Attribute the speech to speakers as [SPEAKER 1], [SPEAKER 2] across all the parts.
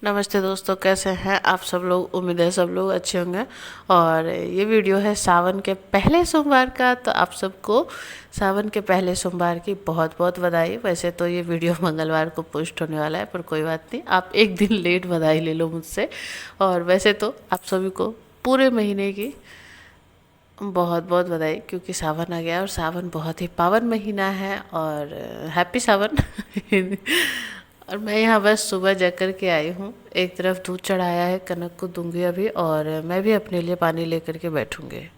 [SPEAKER 1] नमस्ते दोस्तों, कैसे हैं आप सब लोग। उम्मीद है सब लोग अच्छे होंगे। और ये वीडियो है सावन के पहले सोमवार का, तो आप सबको सावन के पहले सोमवार की बहुत बहुत बधाई। वैसे तो ये वीडियो मंगलवार को पोस्ट होने वाला है, पर कोई बात नहीं, आप एक दिन लेट बधाई ले लो मुझसे। और वैसे तो आप सभी को पूरे महीने की बहुत बहुत बधाई, क्योंकि सावन आ गया और सावन बहुत ही पावन महीना है। और हैप्पी सावन। और मैं यहाँ बस सुबह जग कर के आई हूँ। एक तरफ दूध चढ़ाया है, कनक को दूंगी अभी, और मैं भी अपने लिए पानी लेकर के बैठूंगी।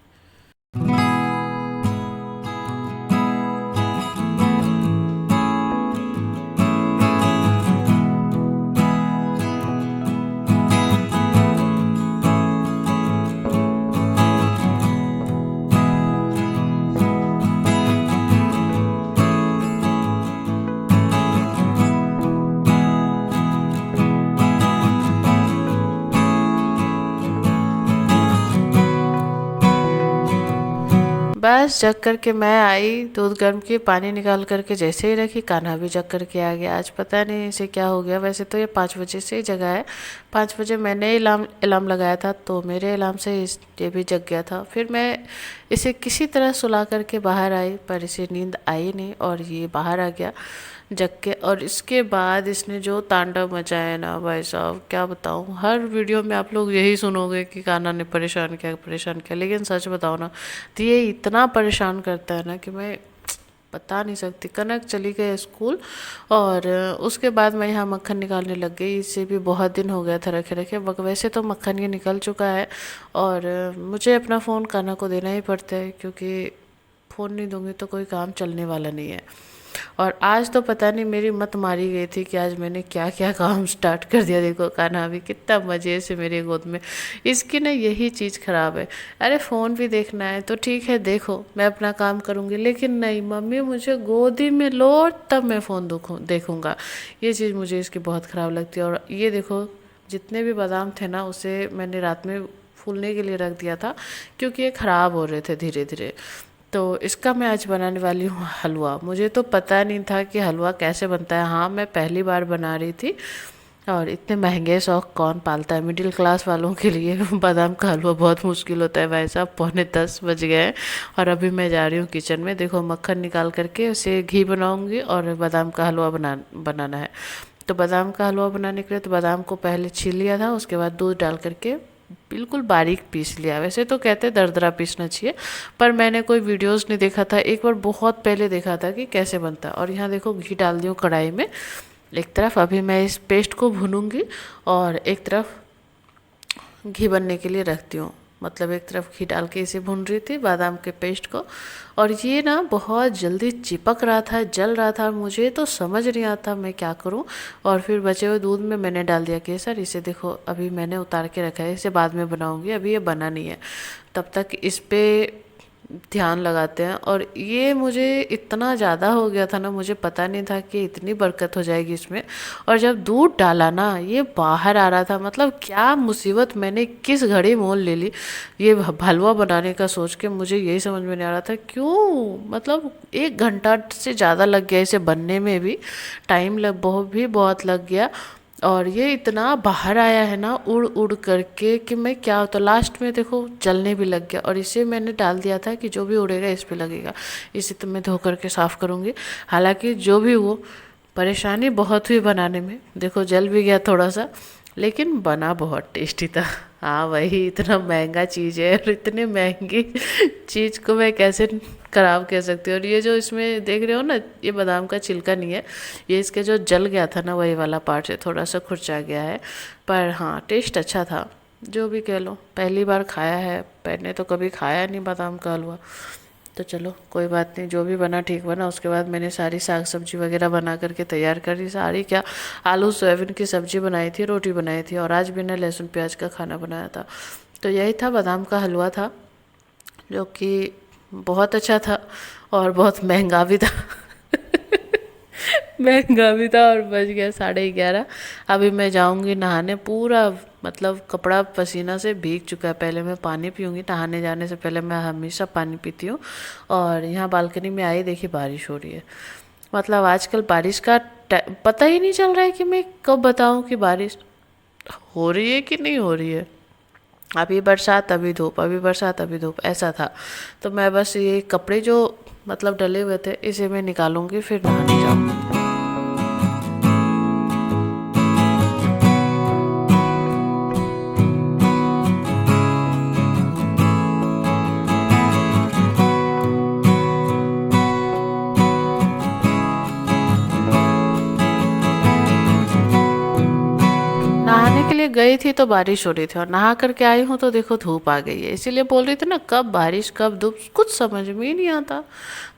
[SPEAKER 1] बस जग करके मैं आई, दूध गर्म की, पानी निकाल करके जैसे ही रखी, कान्हा भी जग करके आ गया। आज पता नहीं इसे क्या हो गया। वैसे तो ये 5 बजे से ही जगा है। 5 बजे मैंने अलार्म लगाया था, तो मेरे अलार्म से ये भी जग गया था। फिर मैं इसे किसी तरह सुला करके बाहर आई, पर इसे नींद आई नहीं और ये बाहर आ गया जग के। और इसके बाद इसने जो तांडव मचाया ना भाई साहब, क्या बताऊँ। हर वीडियो में आप लोग यही सुनोगे कि कान्हा ने परेशान किया परेशान किया, लेकिन सच बताओ ना, तो ये इतना परेशान करता है ना कि मैं बता नहीं सकती। कनक चली गई स्कूल, और उसके बाद मैं यहाँ मक्खन निकालने लग गई। इसे भी बहुत दिन हो गया था रखे रखे। वैसे तो मक्खन ये निकल चुका है, और मुझे अपना फ़ोन कान्हा को देना ही पड़ता है, क्योंकि फ़ोन नहीं दूंगी तो कोई काम चलने वाला नहीं है। और आज तो पता नहीं मेरी मत मारी गई थी कि आज मैंने क्या क्या काम स्टार्ट कर दिया। देखो कान्हा भी कितना मज़े से मेरे गोद में। इसकी ना यही चीज़ ख़राब है। अरे फ़ोन भी देखना है तो ठीक है, देखो मैं अपना काम करूँगी, लेकिन नहीं, मम्मी मुझे गोदी में लो तब मैं फ़ोन देखूँगा। ये चीज़ मुझे इसकी बहुत ख़राब लगती है। और ये देखो, जितने भी बादाम थे ना, उसे मैंने रात में फूलने के लिए रख दिया था, क्योंकि ये ख़राब हो रहे थे धीरे धीरे। तो इसका मैं आज बनाने वाली हूँ हलवा। मुझे तो पता नहीं था कि हलवा कैसे बनता है। हाँ, मैं पहली बार बना रही थी, और इतने महंगे शौक कौन पालता है। मिडिल क्लास वालों के लिए बादाम का हलवा बहुत मुश्किल होता है भाई साहब। 9:45 बज गए हैं, और अभी मैं जा रही हूँ किचन में। देखो मक्खन निकाल करके उसे घी बनाऊँगी, और बादाम का हलवा बनाना है। तो बादाम का हलवा बनाने के लिए तो बादाम को पहले छील लिया था, उसके बाद दूध डाल करके बिल्कुल बारीक पीस लिया। वैसे तो कहते हैं दरदरा पीसना चाहिए, पर मैंने कोई वीडियोस नहीं देखा था। एक बार बहुत पहले देखा था कि कैसे बनता है। और यहाँ देखो घी डाल दी हूँ कढ़ाई में। एक तरफ अभी मैं इस पेस्ट को भूनूंगी, और एक तरफ घी बनने के लिए रखती हूँ। मतलब एक तरफ घी डाल के इसे भून रही थी बादाम के पेस्ट को। और ये ना बहुत जल्दी चिपक रहा था, जल रहा था, मुझे तो समझ नहीं आता मैं क्या करूँ। और फिर बचे हुए दूध में मैंने डाल दिया केसर। इसे देखो अभी मैंने उतार के रखा है, इसे बाद में बनाऊंगी, अभी ये बना नहीं है। तब तक इस पे ध्यान लगाते हैं। और ये मुझे इतना ज़्यादा हो गया था ना, मुझे पता नहीं था कि इतनी बरकत हो जाएगी इसमें। और जब दूध डाला ना, ये बाहर आ रहा था। मतलब क्या मुसीबत मैंने किस घड़ी मोल ले ली ये हलवा बनाने का सोच के। मुझे यही समझ में नहीं आ रहा था क्यों, मतलब 1 घंटा से ज़्यादा लग गया इसे बनने में भी। टाइम बहुत लग गया। और ये इतना बाहर आया है ना उड़ उड़ करके, कि मैं क्या होता। लास्ट में देखो जलने भी लग गया। और इसे मैंने डाल दिया था कि जो भी उड़ेगा इस पे लगेगा। इसे तो मैं धो करके साफ़ करूँगी। हालांकि जो भी वो परेशानी बहुत हुई बनाने में। देखो जल भी गया थोड़ा सा, लेकिन बना बहुत टेस्टी था। हाँ वही, इतना महंगा चीज़ है, और इतने महंगी चीज़ को मैं कैसे खराब कह सकती हूँ। और ये जो इसमें देख रहे हो ना, ये बादाम का छिलका नहीं है, ये इसके जो जल गया था ना, वही वाला पार्ट से थोड़ा सा खुरचा गया है। पर हाँ, टेस्ट अच्छा था। जो भी कह लो, पहली बार खाया है, मैंने तो कभी खाया नहीं बादाम का हलवा। तो चलो कोई बात नहीं, जो भी बना ठीक बना। उसके बाद मैंने सारी साग सब्जी वगैरह बना करके तैयार करी। सारी क्या, आलू सोयाबीन की सब्जी बनाई थी, रोटी बनाई थी, और आज मैंने लहसुन प्याज का खाना बनाया था। तो यही था, बादाम का हलवा था, जो कि बहुत अच्छा था और बहुत महंगा भी था। महंगा भी था, और बज गया 11:30। अभी मैं जाऊंगी नहाने। पूरा मतलब कपड़ा पसीना से भीग चुका है। पहले मैं पानी पीऊंगी, नहाने जाने से पहले मैं हमेशा पानी पीती हूँ। और यहाँ बालकनी में आई, देखी बारिश हो रही है। मतलब आजकल बारिश का पता ही नहीं चल रहा है कि मैं कब बताऊँ कि बारिश। हो रही है कि नहीं हो रही है। अभी बरसात अभी धूप, अभी बरसात अभी धूप, ऐसा था। तो मैं बस ये कपड़े जो मतलब डले हुए थे इसे मैं निकालूंगी, फिर नहाने जाऊंगी। नहाने के लिए गई थी तो बारिश हो रही थी, और नहा करके आई हूँ तो देखो धूप आ गई है। इसीलिए बोल रही थी ना, कब बारिश कब धूप कुछ समझ में ही नहीं आता।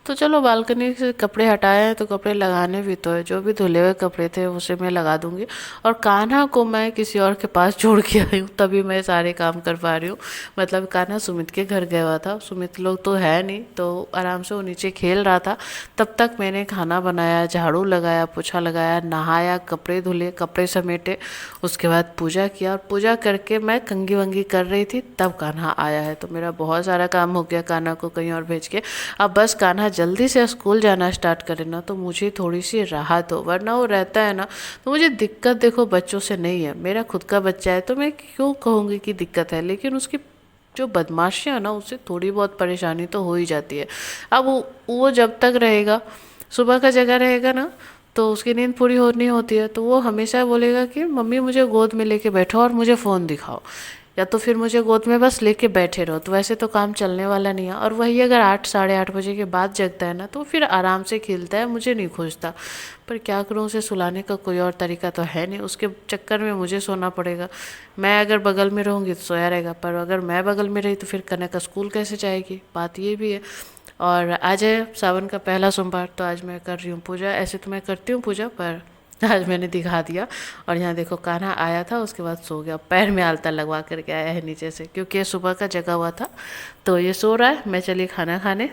[SPEAKER 1] तो चलो बालकनी से कपड़े हटाए हैं तो कपड़े लगाने भी तो है, जो भी धुले हुए कपड़े थे उसे मैं लगा दूंगी। और कान्हा को मैं किसी और के पास छोड़ के आई हूँ, तभी मैं सारे काम कर पा रही हूँ। मतलब कान्हा सुमित के घर गया हुआ था, सुमित लोग तो है नहीं, तो आराम से वो नीचे खेल रहा था। तब तक मैंने खाना बनाया, झाड़ू लगाया, पोछा लगाया, नहाया, कपड़े धुले, कपड़े समेटे, उसके बाद पूजा किया। और पूजा करके मैं कंघी वंगी कर रही थी तब कान्हा आया है। तो मेरा बहुत सारा काम हो गया कान्हा को कहीं और भेज के। अब बस कान्हा जल्दी से स्कूल जाना स्टार्ट करे ना तो मुझे थोड़ी सी राहत हो, वरना वो रहता है ना तो मुझे दिक्कत देखो बच्चों से नहीं है। मेरा खुद का बच्चा है तो मैं क्यों कहूँगी कि दिक्कत है, लेकिन उसकी जो बदमाशियाँ है ना उससे थोड़ी बहुत परेशानी तो हो ही जाती है। अब वो जब तक रहेगा, सुबह का जगह रहेगा ना, तो उसकी नींद पूरी होनी होती है, तो वो हमेशा बोलेगा कि मम्मी मुझे गोद में लेके बैठो और मुझे फ़ोन दिखाओ, या तो फिर मुझे गोद में बस लेके बैठे रहो। तो वैसे तो काम चलने वाला नहीं है। और वही अगर 8 साढ़े 8 बजे के बाद जगता है ना तो फिर आराम से खेलता है, मुझे नहीं खोजता। पर क्या करूँ, उसे सुलाने का कोई और तरीका तो है नहीं, उसके चक्कर में मुझे सोना पड़ेगा। मैं अगर बगल में रहूँगी तो सोया रहेगा, पर अगर मैं बगल में रही तो फिर कनक का स्कूल कैसे जाएगी, बात ये भी है। और आज है सावन का पहला सोमवार, तो आज मैं कर रही हूँ पूजा। ऐसे तो मैं करती हूँ पूजा, पर आज मैंने दिखा दिया। और यहाँ देखो कान्हा आया था, उसके बाद सो गया, पैर में आलता लगवा करके आया है नीचे से, क्योंकि ये सुबह का जगा हुआ था। तो ये सो रहा है, मैं चली खाना खाने।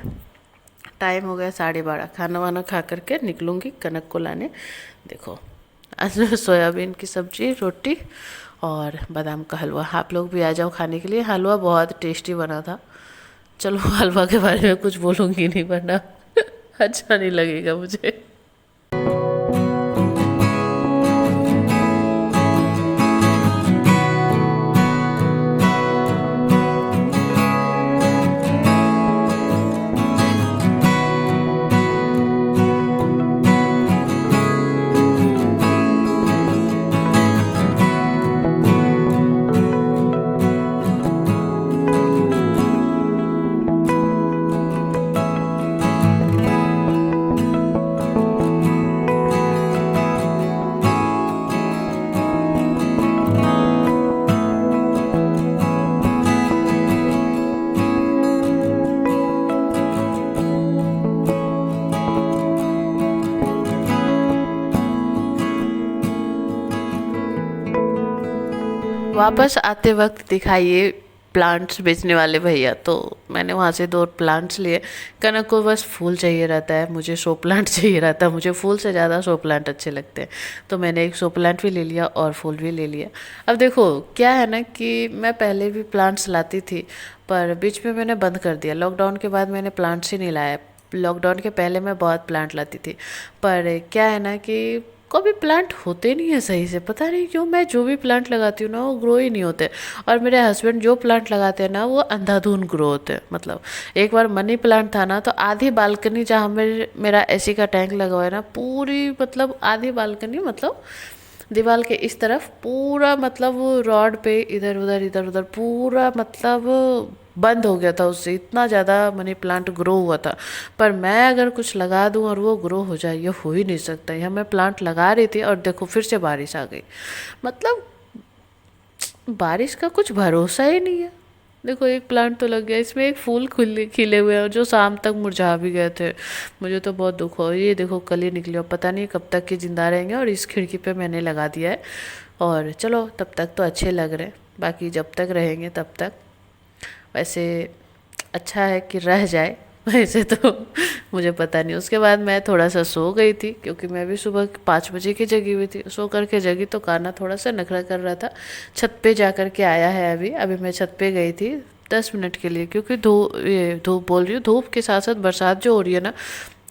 [SPEAKER 1] टाइम हो गया 12:30, खाना वाना खा करके निकलूँगी कनक को लाने। देखो आज सोयाबीन की सब्जी, रोटी और बादाम का हलवा। आप लोग भी आ जाओ खाने के लिए, हलवा बहुत टेस्टी बना था। चलो हलवा के बारे में कुछ बोलूँगी नहीं, वरना अच्छा नहीं लगेगा मुझे। वापस आते वक्त दिखाइए प्लांट्स बेचने वाले भैया, तो मैंने वहाँ से 2 प्लांट्स लिए। कनक को बस फूल चाहिए रहता है, मुझे शो प्लांट चाहिए रहता है। मुझे फूल से ज़्यादा शो प्लांट अच्छे लगते हैं, तो मैंने एक शो प्लांट भी ले लिया और फूल भी ले लिया। अब देखो क्या है ना कि मैं पहले भी प्लांट्स लाती थी, पर बीच में मैंने बंद कर दिया। लॉकडाउन के बाद मैंने प्लांट्स ही नहीं लाया। लॉकडाउन के पहले मैं बहुत प्लांट लाती थी, पर क्या है ना कि कभी प्लांट होते नहीं है सही से, पता नहीं क्यों। मैं जो भी प्लांट लगाती हूँ ना वो ग्रो ही नहीं होते। और मेरे हस्बैंड जो प्लांट लगाते हैं ना वो अंधाधुंध ग्रो होते हैं। मतलब एक बार मनी प्लांट था ना, तो आधी बालकनी जहाँ मेरा एसी का टैंक लगा हुआ है ना, पूरी मतलब आधी बालकनी, मतलब दीवार के इस तरफ पूरा, मतलब वो रॉड पे इधर उधर पूरा मतलब बंद हो गया था। उससे इतना ज़्यादा मनी प्लांट ग्रो हुआ था। पर मैं अगर कुछ लगा दूं और वो ग्रो हो जाए, ये हो ही नहीं सकता। यहाँ मैं प्लांट लगा रही थी और देखो फिर से बारिश आ गई। मतलब बारिश का कुछ भरोसा ही नहीं है। देखो एक प्लांट तो लग गया, इसमें एक फूल खिले खिले हुए हैं जो शाम तक मुरझा भी गए थे। मुझे तो बहुत दुख हुआ। ये देखो कली निकली, और पता नहीं कब तक के जिंदा रहेंगे। और इस खिड़की पे मैंने लगा दिया है, और चलो तब तक तो अच्छे लग रहे हैं, बाकी जब तक रहेंगे तब तक। वैसे अच्छा है कि रह जाए, वैसे तो मुझे पता नहीं। उसके बाद मैं थोड़ा सा सो गई थी, क्योंकि मैं भी सुबह 5 बजे की जगी हुई थी। सो करके जगी तो कान्हा थोड़ा सा नखरा कर रहा था। छत पे जा कर के आया है अभी। अभी मैं छत पे गई थी 10 मिनट के लिए, क्योंकि धूप बोल रही हूँ, धूप के साथ साथ बरसात जो हो रही है ना,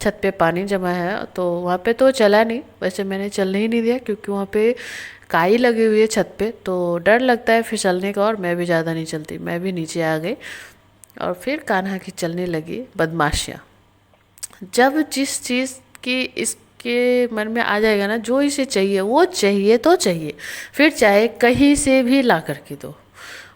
[SPEAKER 1] छत पे पानी जमा है। तो वहाँ पे तो चला नहीं, वैसे मैंने चलने ही नहीं दिया, क्योंकि वहाँ पे काई लगी हुई है छत पे, तो डर लगता है फिसलने का, और मैं भी ज़्यादा नहीं चलती, मैं भी नीचे आ गई। और फिर कान्हा की चलने लगी बदमाशियाँ। जब जिस चीज़ की इसके मन में आ जाएगा ना, जो इसे चाहिए वो चाहिए तो चाहिए, फिर चाहे कहीं से भी ला कर के दो।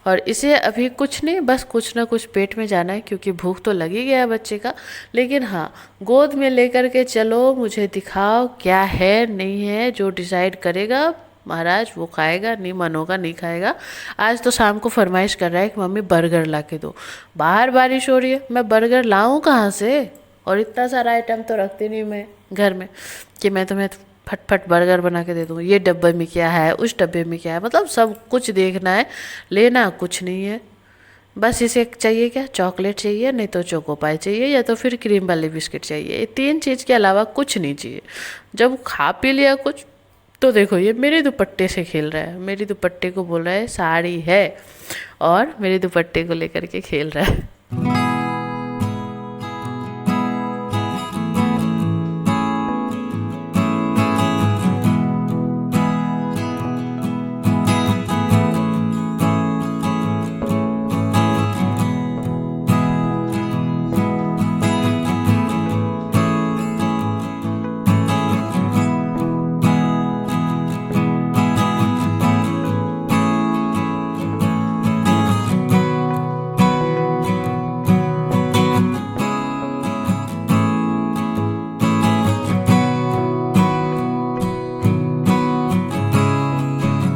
[SPEAKER 1] और इसे अभी कुछ नहीं, बस कुछ ना कुछ पेट में जाना है, क्योंकि भूख तो लग ही गया है बच्चे का। लेकिन हाँ, गोद में लेकर के चलो, मुझे दिखाओ क्या है नहीं है, जो डिसाइड करेगा महाराज वो खाएगा, नहीं मन होगा नहीं खाएगा। आज तो शाम को फरमाइश कर रहा है कि मम्मी बर्गर ला के दो। बाहर बारिश हो रही है, मैं बर्गर लाऊं कहाँ से? और इतना सारा आइटम तो रखती नहीं मैं घर में कि मैं तुम्हें फटफट बर्गर बना के दे दूँ। ये डब्बे में क्या है, उस डब्बे में क्या है, मतलब सब कुछ देखना है, लेना कुछ नहीं है। बस इसे चाहिए क्या, चॉकलेट चाहिए, नहीं तो चोको पाई चाहिए, या तो फिर क्रीम वाले बिस्किट चाहिए। ये 3 चीज़ के अलावा कुछ नहीं चाहिए। जब खा पी लिया कुछ, तो देखो ये मेरे दुपट्टे से खेल रहा है, मेरी दुपट्टे को बोल रहा है साड़ी है, और मेरे दुपट्टे को लेकर के खेल रहा है।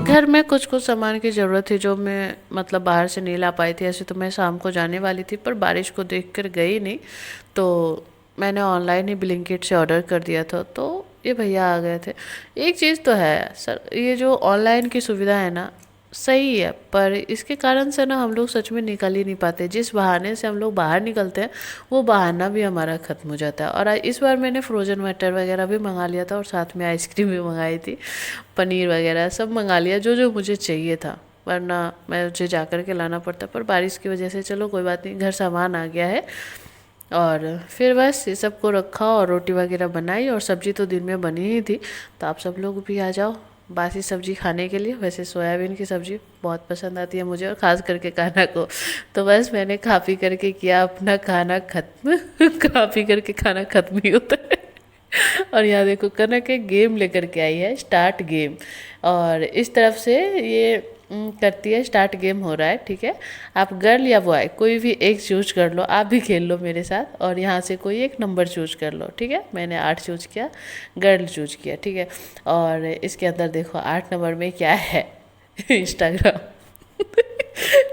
[SPEAKER 1] घर में कुछ कुछ सामान की ज़रूरत थी, जो मैं मतलब बाहर से नहीं ला पाई थी। ऐसे तो मैं शाम को जाने वाली थी, पर बारिश को देखकर गई नहीं, तो मैंने ऑनलाइन ही ब्लिंकिट से ऑर्डर कर दिया था, तो ये भैया आ गए थे। एक चीज़ तो है सर, ये जो ऑनलाइन की सुविधा है ना, सही है, पर इसके कारण से ना हम लोग सच में निकल ही नहीं पाते। जिस बहाने से हम लोग बाहर निकलते हैं, वो बहाना भी हमारा ख़त्म हो जाता है। और इस बार मैंने फ्रोज़न मटर वगैरह भी मंगा लिया था, और साथ में आइसक्रीम भी मंगाई थी, पनीर वगैरह सब मंगा लिया, जो जो मुझे चाहिए था, वरना मैं मुझे जा कर के लाना पड़ता। पर बारिश की वजह से चलो कोई बात नहीं, घर सामान आ गया है। और फिर बस ये सबको रखा, और रोटी वगैरह बनाई, और सब्ज़ी तो दिन में बनी ही थी, तो आप सब लोग भी आ जाओ बासी सब्ज़ी खाने के लिए। वैसे सोयाबीन की सब्ज़ी बहुत पसंद आती है मुझे, और ख़ास करके खाना को। तो बस मैंने खा पी करके किया अपना खाना ख़त्म। खा पी करके खाना ख़त्म ही होता है। और यहाँ देखो कनक एक गेम लेकर के आई है, स्टार्ट गेम। और इस तरफ से ये करती है, स्टार्ट गेम हो रहा है, ठीक है। आप गर्ल या बॉय कोई भी एक चूज कर लो, आप भी खेल लो मेरे साथ, और यहाँ से कोई एक नंबर चूज कर लो, ठीक है। मैंने 8 चूज किया, गर्ल चूज किया, ठीक है। और इसके अंदर देखो 8 नंबर में क्या है? इंस्टाग्राम।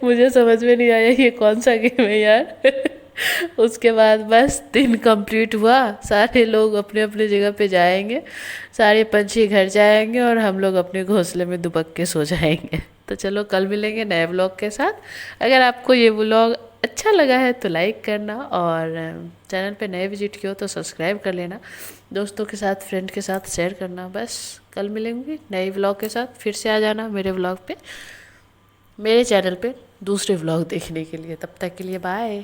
[SPEAKER 1] मुझे समझ में नहीं आया ये कौन सा गेम है यार। उसके बाद बस दिन कंप्लीट हुआ, सारे लोग अपने अपने जगह पे जाएंगे, सारे पंछी घर जाएंगे, और हम लोग अपने घोंसले में दुबक के सो जाएंगे। तो चलो कल मिलेंगे नए व्लॉग के साथ। अगर आपको ये व्लॉग अच्छा लगा है तो लाइक करना, और चैनल पे नए विजिट किए हो तो सब्सक्राइब कर लेना, दोस्तों के साथ फ्रेंड के साथ शेयर करना। बस कल मिलेंगे नए व्लॉग के साथ, फिर से आ जाना मेरे व्लॉग पे, मेरे चैनल पे दूसरे व्लॉग देखने के लिए। तब तक के लिए बाय।